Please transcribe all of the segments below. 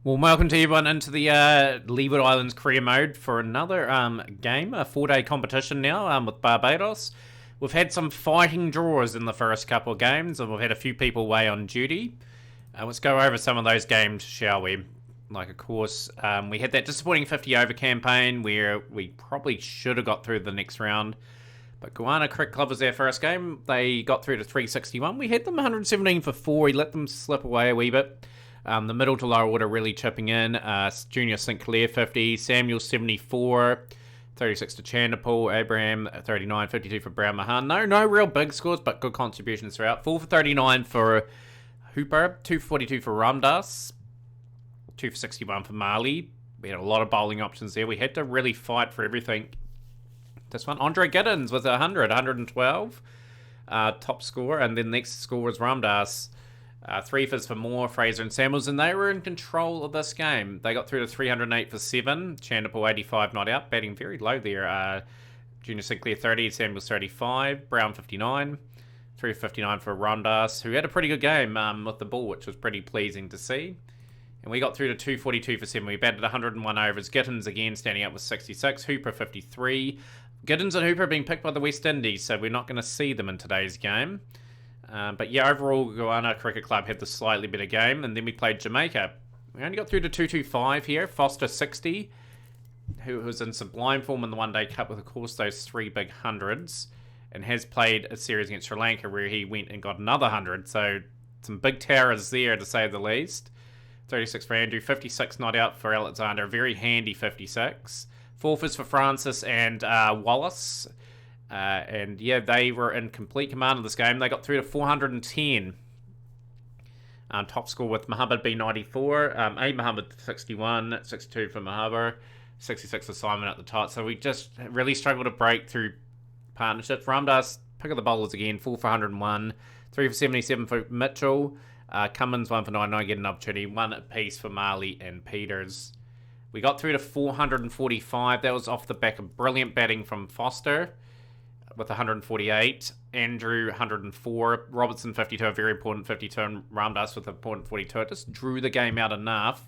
Well, welcome to everyone into the Leeward Islands career mode for another game, a 4-day competition now with Barbados. We've had some fighting draws in the first couple of games, and we've had a few people away on duty. Let's go over some of those games, shall we? Like, of course, we had that disappointing 50-over campaign where we probably should have got through the next round. But Goanna Cricket Club was their first game. They got through to 361. We had them 117 for 4. We let them slip away a wee bit. The middle to lower order really chipping in. Junior St. Clair 50, Samuel 74, 36 to Chanderpool, Abraham 39, 52 for Brown Mahan. No real big scores, but good contributions throughout. 4 for 39 for Hooper, 2 for 42 for Ramdas, 2 for 61 for Marley. We had a lot of bowling options there. We had to really fight for everything. This one, Andre Giddens with 112, top score, and then next score was Ramdas. 3 for Moore, Fraser and Samuels, and they were in control of this game. They got through to 308 for 7. Chanderpool 85 not out, batting very low there. Junior Sinclair 30, Samuels 35, Brown 59, 359 for Ramdas, who had a pretty good game with the ball, which was pretty pleasing to see. And we got through to 242 for 7. We batted 101 overs. Giddens again standing up with 66, Hooper 53. Giddens and Hooper being picked by the West Indies, so we're not going to see them in today's game. But yeah, overall, Goanna Cricket Club had the slightly better game, and then we played Jamaica. We only got through to 225 here. Foster 60, who was in sublime form in the One Day Cup with, of course, those 3 big hundreds, and has played a series against Sri Lanka where he went and got another 100. So some big towers there, to say the least. 36 for Andrew, 56 not out for Alexander, a very handy 56. 4 for Francis and Wallace. And yeah, they were in complete command of this game. They got through to 410. Top score with Muhammad B94, A Muhammad 61, 62 for Mahabar, 66 for Simon at the top. So we just really struggled to break through partnerships. Ramdas, pick of the bowlers again, 4 for 101, 3 for 77 for Mitchell, Cummins 1 for 99, get an opportunity, 1 apiece for Marley and Peters. We got through to 445. That was off the back of brilliant batting from Foster with 148, Andrew 104, Robertson 52, a very important 52, and Ramdas with an important 42. It just drew the game out enough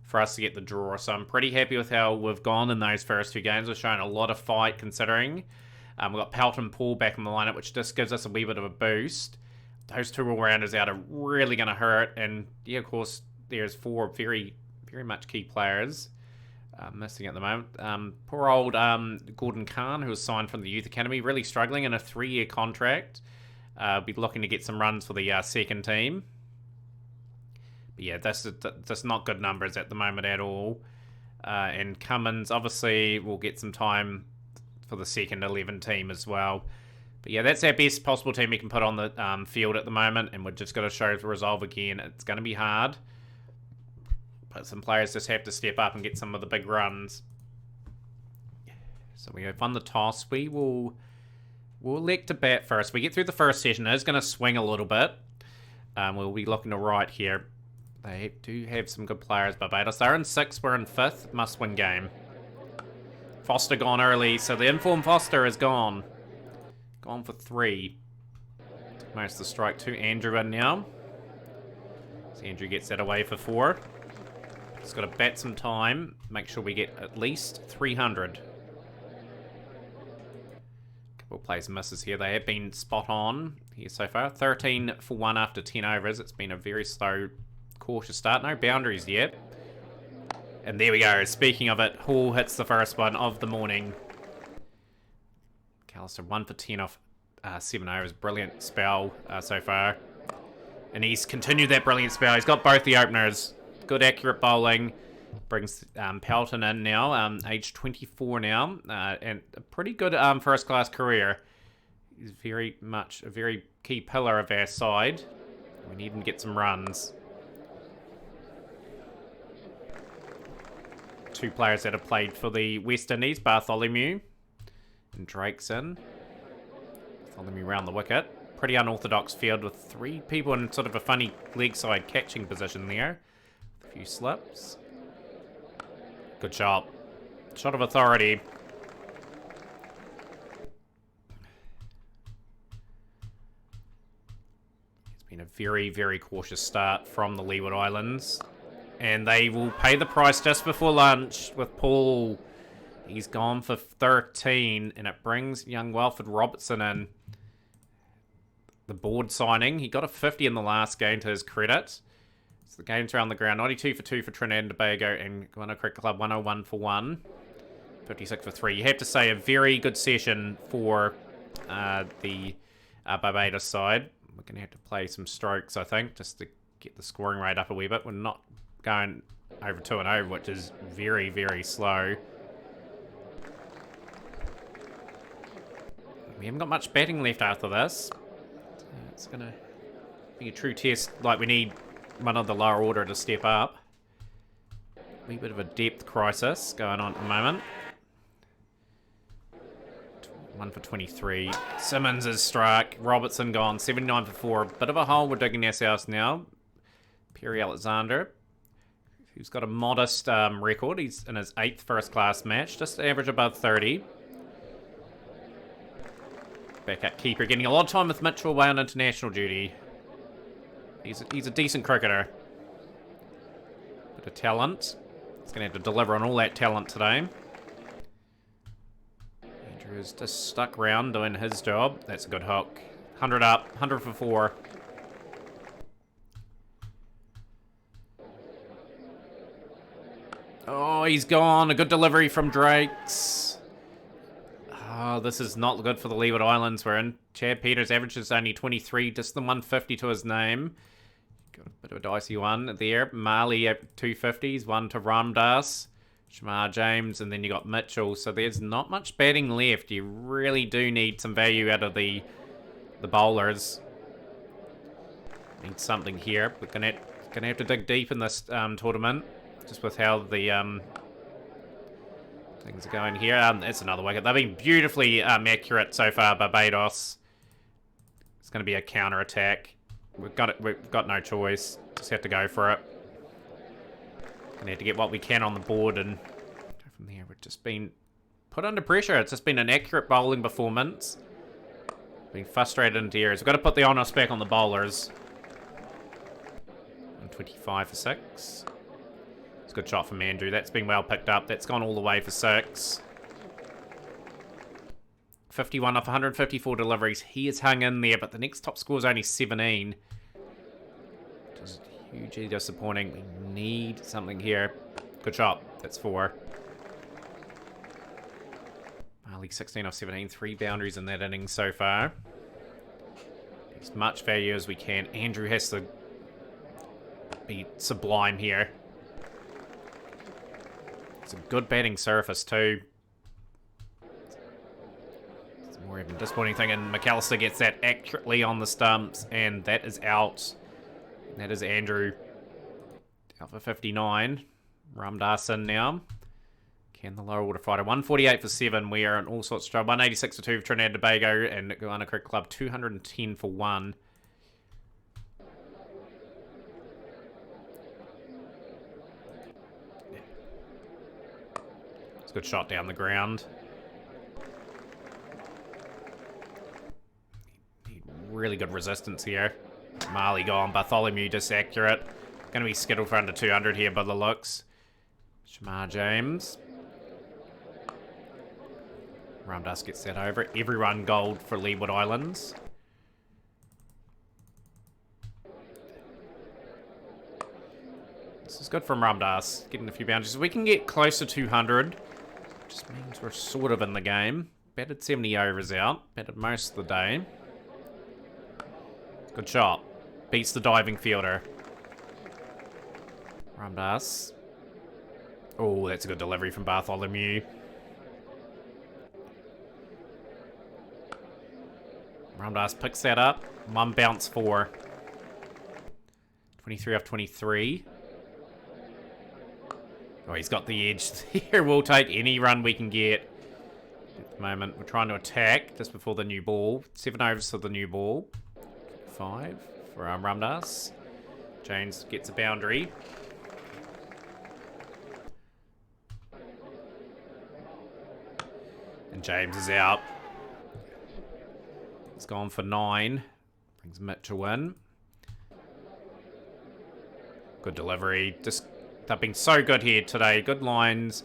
for us to get the draw. So I'm pretty happy with how we've gone in those first 2 games. We've shown a lot of fight considering. We've got Pelt and Paul back in the lineup, which just gives us a wee bit of a boost. Those 2 all-rounders out are really going to hurt. And yeah, of course, there's 4 very, very much key players missing at the moment. Poor old Gordon Khan, who was signed from the Youth Academy, really struggling in a 3-year contract. Be looking to get some runs for the second team. But yeah, that's not good numbers at the moment at all. And Cummins, obviously, will get some time for the second 11 team as well. But yeah, that's our best possible team we can put on the field at the moment, and we're just going to show the resolve again. It's going to be hard. But some players just have to step up and get some of the big runs. So we have won the toss. We'll elect to bat first. We get through the first session. It is going to swing a little bit. We'll be looking to right here. They do have some good players, Barbados. They're in 6th. We're in 5th. Must-win game. Foster gone early. So the informed Foster is gone. Gone for 3. Most of the strike 2. Andrew in now. So Andrew gets that away for 4. Just got to bat some time. Make sure we get at least 300. Couple of plays misses here. They have been spot on here so far. 13 for 1 after 10 overs. It's been a very slow, cautious start. No boundaries yet. And there we go. Speaking of it, Hall hits the first one of the morning. Callister 1 for 10 off 7 overs. Brilliant spell so far. And he's continued that brilliant spell. He's got both the openers. Good accurate bowling. Brings Pelton in now, age 24 now, and a pretty good first class career. He's very much a very key pillar of our side. We need him to get some runs. 2 players that have played for the West Indies, Bartholomew and Drake's in. Bartholomew round the wicket. Pretty unorthodox field with 3 people in sort of a funny leg side catching position there. A few slips. Good shot. Shot of authority. It's been a very, very cautious start from the Leeward Islands. And they will pay the price just before lunch with Paul. He's gone for 13, and it brings young Wilfred Robertson in. The board signing. He got a 50 in the last game to his credit. So the game's around the ground. 92 for 2 for Trinidad and Tobago, and Guana Cricket Club 101 for 1. 56 for 3. You have to say a very good session for the Barbados side. We're going to have to play some strokes, I think, just to get the scoring rate up a wee bit. We're not going over 2-0, which is very, very slow. We haven't got much batting left after this. It's going to be a true test. Like, we need one of the lower order to step up. A wee bit of a depth crisis going on at the moment. 1 for 23. Simmons is struck. Robertson gone. 79 for 4. Bit of a hole we're digging ourselves now. Perry Alexander, who's got a modest record. He's in his 8th first-class match. Just average above 30. Backup keeper getting a lot of time with Mitchell away on international duty. He's a decent cricketer. Bit of talent. He's going to have to deliver on all that talent today. Andrew's just stuck around doing his job. That's a good hook. 100 up. 100 for 4. Oh, he's gone. A good delivery from Drakes. Oh, this is not good for the Leeward Islands we're in. Chad Peters averages only 23, just the 150 to his name. Got a bit of a dicey one there. Marley at 250s, 1 to Ramdas. Shamar James, and then you got Mitchell. So there's not much batting left. You really do need some value out of the bowlers. Need something here. We're gonna have to dig deep in this tournament, just with how the things are going here. That's another wicket. They've been beautifully accurate so far, Barbados. It's going to be a counter attack. We've got no choice. Just have to go for it. Gonna have to get what we can on the board and go from there. We've just been put under pressure. It's just been an accurate bowling performance. Been frustrated into areas. We've got to put the onus back on the bowlers. 125 for 6. It's a good shot from Andrew. That's been well picked up. That's gone all the way for 6. 51 off 154 deliveries. He has hung in there, but the next top score is only 17. Which is hugely disappointing. We need something here. Good shot. That's 4. Marley 16 off 17. 3 boundaries in that innings so far. As much value as we can. Andrew has to be sublime here. It's a good batting surface too. It's more even disappointing thing, and McAllister gets that accurately on the stumps, and that is out. And that is Andrew out for 59. Ramdas in now. Can the lower order fighter 148 for 7. We are in all sorts of trouble. 186 for 2 for Trinidad and Tobago, and Guana Cricket Club 210 for 1. It's a good shot down the ground. Need really good resistance here. Marley gone. Bartholomew just accurate. Going to be skittled for under 200 here by the looks. Shamar James. Ramdas gets that over. Everyone gold for Leeward Islands. This is good from Ramdas. Getting a few boundaries. We can get close to 200. Just means we're sort of in the game. Batted 70 overs out. Batted most of the day. Good shot. Beats the diving fielder. Ramdas. Oh, that's a good delivery from Bartholomew. Ramdas picks that up. 1 bounce 4. 23 off 23. Oh, he's got the edge here. We'll take any run we can get. At the moment, we're trying to attack just before the new ball. 7 overs for the new ball. 5 for Ramdas. James gets a boundary. And James is out. He's gone for 9. Brings Mitchell in. Good delivery. Just They've been so good here today. Good lines.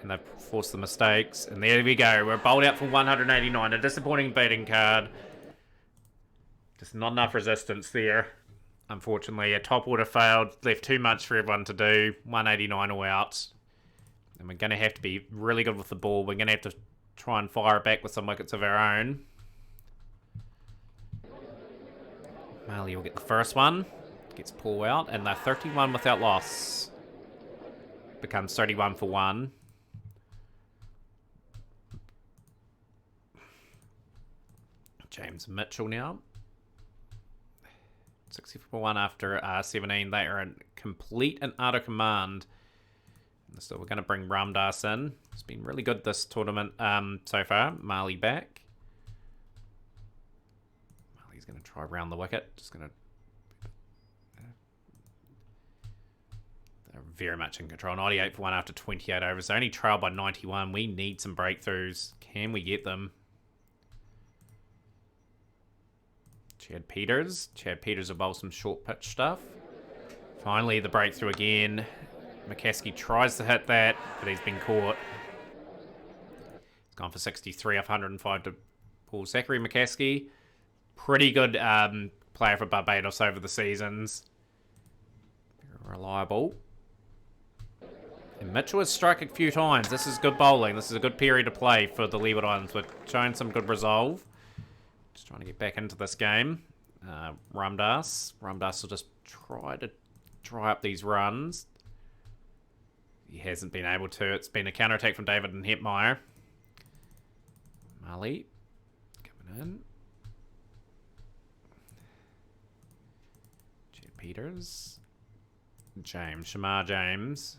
And they've forced the mistakes. And there we go. We're bowled out for 189. A disappointing beating card. Just not enough resistance there. Unfortunately, a top order failed. Left too much for everyone to do. 189 all out. And we're going to have to be really good with the ball. We're going to have to try and fire it back with some wickets of our own. Marley will get the first one. Gets Paul out. And they're 31 without loss. Becomes 31 for 1. James Mitchell now. 64 1 after 17. They are in complete and utter command. So we're going to bring Ramdas in. It's been really good this tournament so far. Marley back. Marley's going to try round the wicket. Just going to... They're very much in control. 98 for 1 after 28 overs. They only trailed by 91. We need some breakthroughs. Can we get them? Chad Peters. Chad Peters will bowl some short pitch stuff. Finally, the breakthrough again. McCaskey tries to hit that, but he's been caught. He's gone for 63 off 105 to Paul Zachary McCaskey. Pretty good player for Barbados over the seasons. Very reliable. And Mitchell has struck a few times. This is good bowling. This is a good period to play for the Leeward Islands. We're showing some good resolve. Just trying to get back into this game. Ramdas. Ramdas will just try to dry up these runs. He hasn't been able to. It's been a counter-attack from David and Hetmeyer. Marley coming in. Chad Peters. James. Shamar James.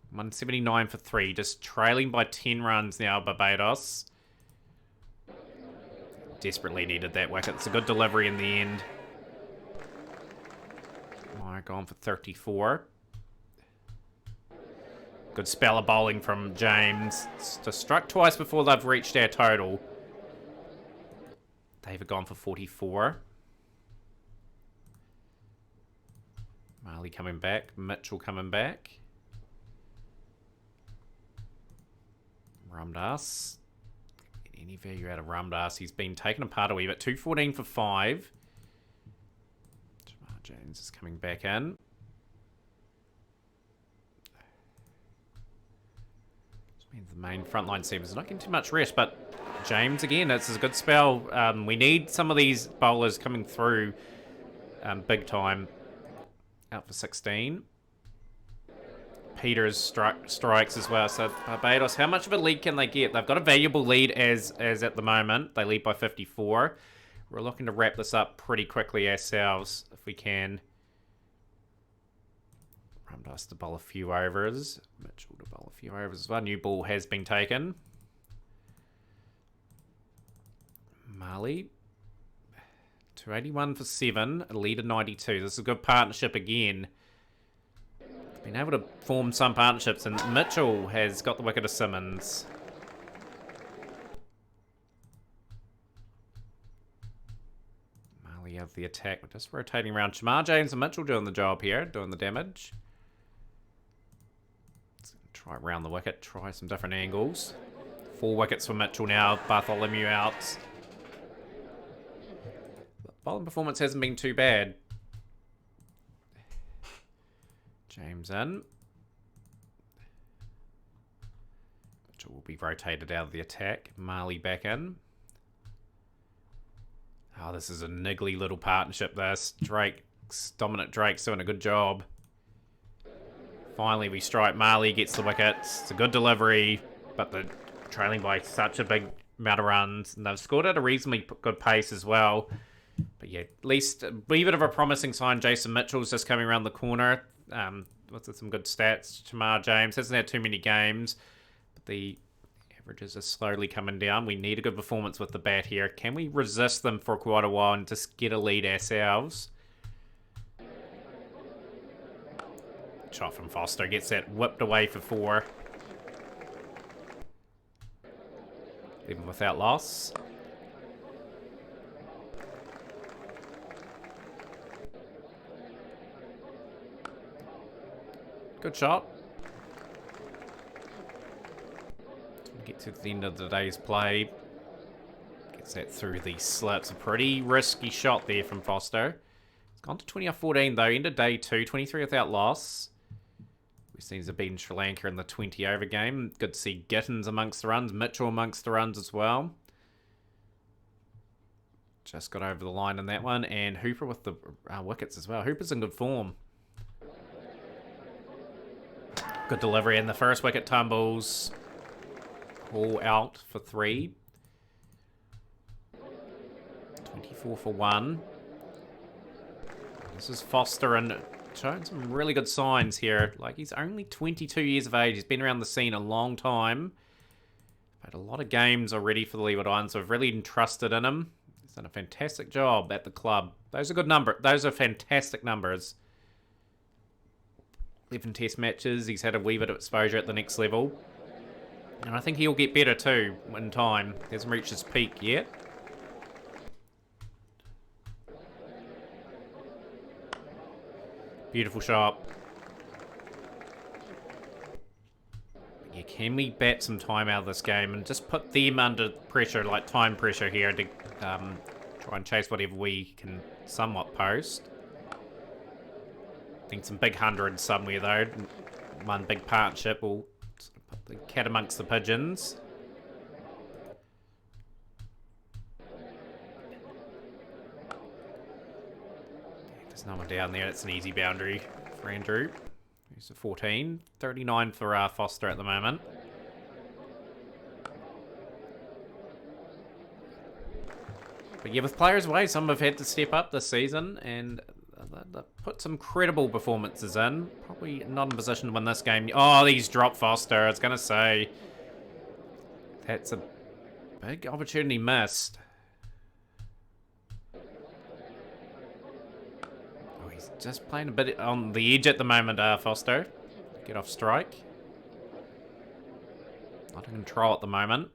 179 for 3. Just trailing by 10 runs now, Barbados. Desperately needed that wicket. It's a good delivery in the end. Gone for 34. Good spell of bowling from James. Just struck twice before they've reached our total. They've gone for 44. Marley coming back. Mitchell coming back. Ramdas. Any value out of Ramdas? He's been taken apart a wee bit. 214 for 5. James is coming back in. Which means the main frontline seam is not getting too much rest, but James again, it's a good spell. We need some of these bowlers coming through big time. Out for 16. Peters strikes as well. So Barbados, how much of a lead can they get? They've got a valuable lead as at the moment. They lead by 54. We're looking to wrap this up pretty quickly ourselves, if we can. Ramdas to bowl a few overs. Mitchell to bowl a few overs as well. New ball has been taken. Marley. 281 for 7. A lead of 92. This is a good partnership again. Been able to form some partnerships, and Mitchell has got the wicket of Simmons. Marley of the attack. We're just rotating around. Shamar James and Mitchell doing the job here, doing the damage. Let's try around the wicket, try some different angles. 4 wickets for Mitchell now. Bartholomew out. The bowling performance hasn't been too bad. James in. Mitchell will be rotated out of the attack. Marley back in. Oh, this is a niggly little partnership, this. Dominic Drake's doing a good job. Finally, we strike. Marley gets the wickets. It's a good delivery, but they're trailing by such a big amount of runs. And they've scored at a reasonably good pace as well. But yeah, at least a wee bit of a promising sign. Jason Mitchell's just coming around the corner. With some good stats. Shamar James hasn't had too many games, but the averages are slowly coming down. We need a good performance with the bat here. Can we resist them for quite a while and just get a lead ourselves? Shot from Foster gets that whipped away for 4. Even without loss. Good shot. Get to the end of the day's play. Gets that through the slits. A pretty risky shot there from Foster. It's gone to 20 off 14 though. End of day 2. 23 without loss. We've seen Zabin Sri Lanka in the 20 over game. Good to see Gittins amongst the runs. Mitchell amongst the runs as well. Just got over the line in that one. And Hooper with the wickets as well. Hooper's in good form. Good delivery. And the first wicket tumbles. All out for 3. 24 for 1. This is Foster and showing some really good signs here. Like, he's only 22 years of age. He's been around the scene a long time. Had a lot of games already for the Leeward Islands, so I've really entrusted in him. He's done a fantastic job at the club. Those are good numbers. Those are fantastic numbers. 11 test matches. He's had a wee bit of exposure at the next level. And I think he'll get better too in time. He hasn't reached his peak yet. Beautiful shot. Yeah, can we bat some time out of this game and just put them under pressure, like time pressure here, to try and chase whatever we can somewhat post. I think some big hundreds somewhere though. One big partnership will sort of put the cat amongst the pigeons. There's no one down there. It's an easy boundary for Andrew. He's a 14. 39 for Foster at the moment. But yeah, with players away, some have had to step up this season and put some credible performances in. Probably not in position to win this game. Oh, he's dropped Foster. I was going to say, that's a big opportunity missed. Oh, he's just playing a bit on the edge at the moment, Foster. Get off strike. Not in control at the moment.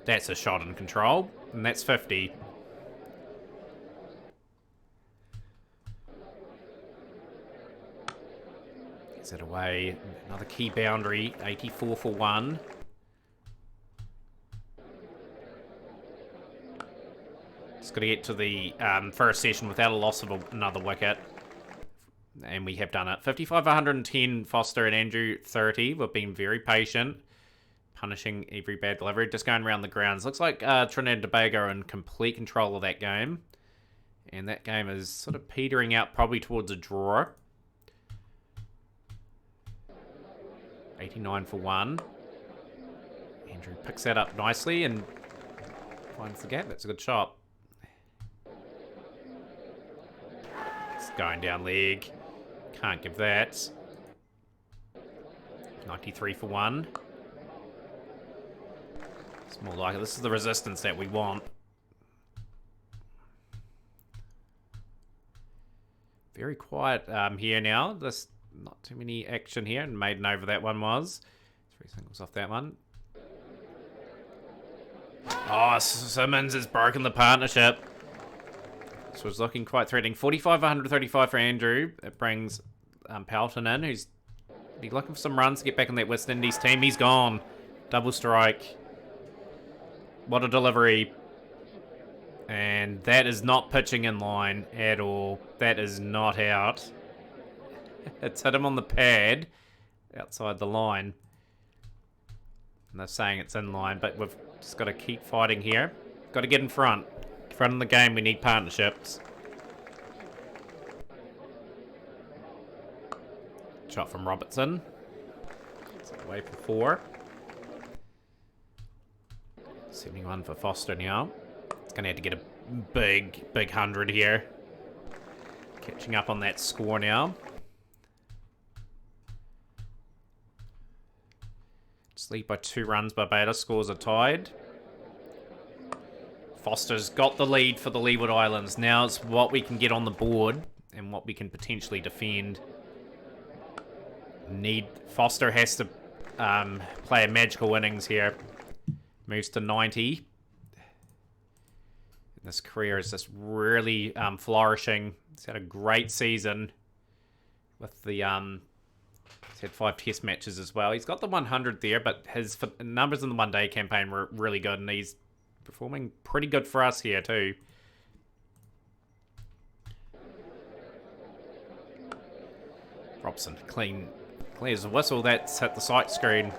That's a shot in control, and that's 50. Gets it away. Another key boundary. 84 for 1. Just got to get to the first session without a loss of another wicket. And we have done it. 55, 110, Foster and Andrew, 30. We've been very patient. Punishing every bad delivery. Just going around the grounds. Looks like Trinidad and Tobago are in complete control of that game. And that game is sort of petering out probably towards a draw. 89 for 1. Andrew picks that up nicely and finds the gap. That's a good shot. It's going down leg. Can't give that. 93 for 1. It's more like it. This is the resistance that we want. Very quiet here now. There's not too many action here. And maiden over that one was. 3 singles off that one. Oh, Simmons has broken the partnership. This was looking quite threatening. 45, 135 for Andrew. It brings Pelton in, who's looking for some runs to get back in that West Indies team. He's gone. Double strike. What a delivery. And that is not pitching in line at all. That is not out. It's hit him on the pad outside the line. And they're saying it's in line, but we've just got to keep fighting here. Got to get in front. In front of the game, we need partnerships. Shot from Robertson. It's away for 4. 71 for Foster now. It's going to have to get a big 100 here. Catching up on that score now. Just lead by 2 runs. Barbados scores are tied. Foster's got the lead for the Leeward Islands. Now it's what we can get on the board and what we can potentially defend. Foster has to play a magical innings here. Moves to 90. This career is just really flourishing. He's had a great season. with the he's had 5 test matches as well. He's got the 100 there, but his numbers in the one-day campaign were really good, and he's performing pretty good for us here too. Robson clears the whistle. That's hit the sight screen.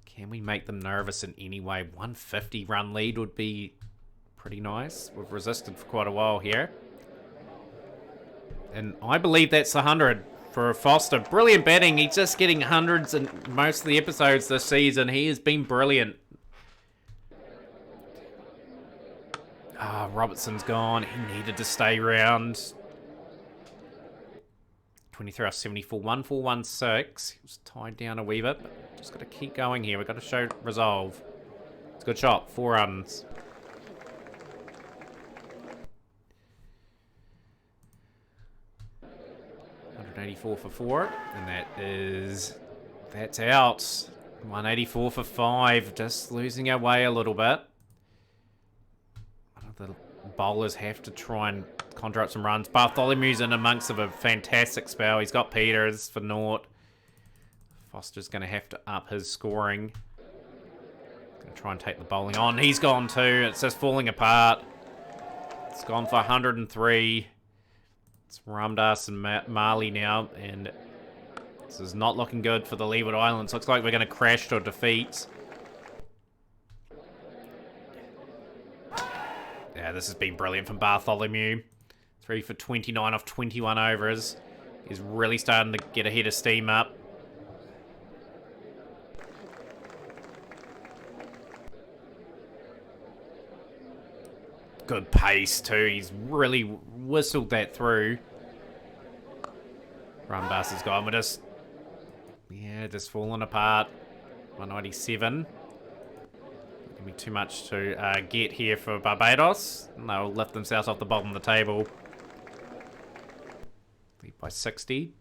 Can we make them nervous in any way? 150 run lead would be pretty nice. We've resisted for quite a while here. And I believe that's 100 for Foster. Brilliant batting. He's just getting hundreds in most of the episodes this season. He has been brilliant. Robertson's gone. He needed to stay round. 23 off 74. 1416. He was tied down a wee bit, but just got to keep going here. We've got to show resolve. It's a good shot. 4 runs. $184 for 4, and that's out. 184 for 5, just losing our way a little bit. One of the bowlers have to try and conjure up some runs. Bartholomew's in amongst of a fantastic spell. He's got Peters for naught. Foster's going to have to up his scoring. Going to try and take the bowling on. He's gone too. It's just falling apart. It's gone for 103. It's Ramdas and Marley now, and this is not looking good for the Leeward Islands. Looks like we're going to crash to a defeat. Yeah, this has been brilliant from Bartholomew. 3 for 29 off 21 overs. He's really starting to get a head of steam up. Good pace too. He's really whistled that through. Ramdas has gone. We're just falling apart. 197. Gonna be too much to get here for Barbados. And they'll lift themselves off the bottom of the table. Lead by 60.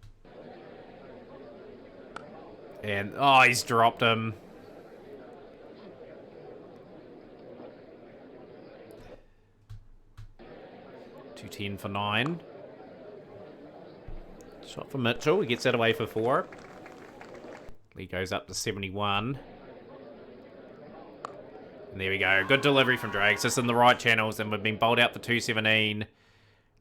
And he's dropped him. 210 for 9. Shot for Mitchell. He gets that away for 4. Lee goes up to 71. And there we go. Good delivery from Drags. Just in the right channels, and we've been bowled out for 217.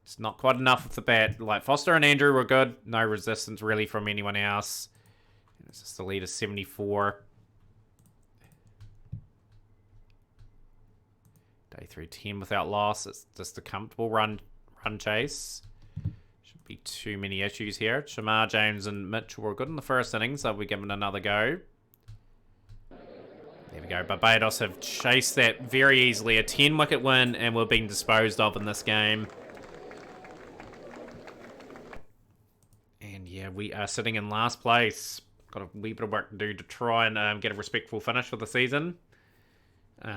It's not quite enough with the bat. Like, Foster and Andrew were good. No resistance really from anyone else. It's just the lead of 74. Day through 10 without loss. It's just a comfortable run chase. Shouldn't be too many issues here. Shamar, James, and Mitchell were good in the first innings. They'll be given another go. There we go. Barbados have chased that very easily. A 10-wicket win, and we're being disposed of in this game. And yeah, we are sitting in last place. Got a wee bit of work to do to try and get a respectful finish for the season.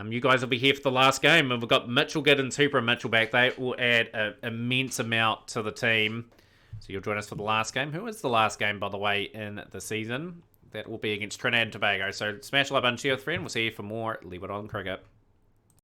You guys will be here for the last game, and we've got Mitchell, Giddens, Hooper, and Mitchell back. They will add an immense amount to the team. So you'll join us for the last game. Who is the last game, by the way, in the season? That will be against Trinidad and Tobago. So smash like button, share with a friend. We'll see you for more Leeward Island Cricket.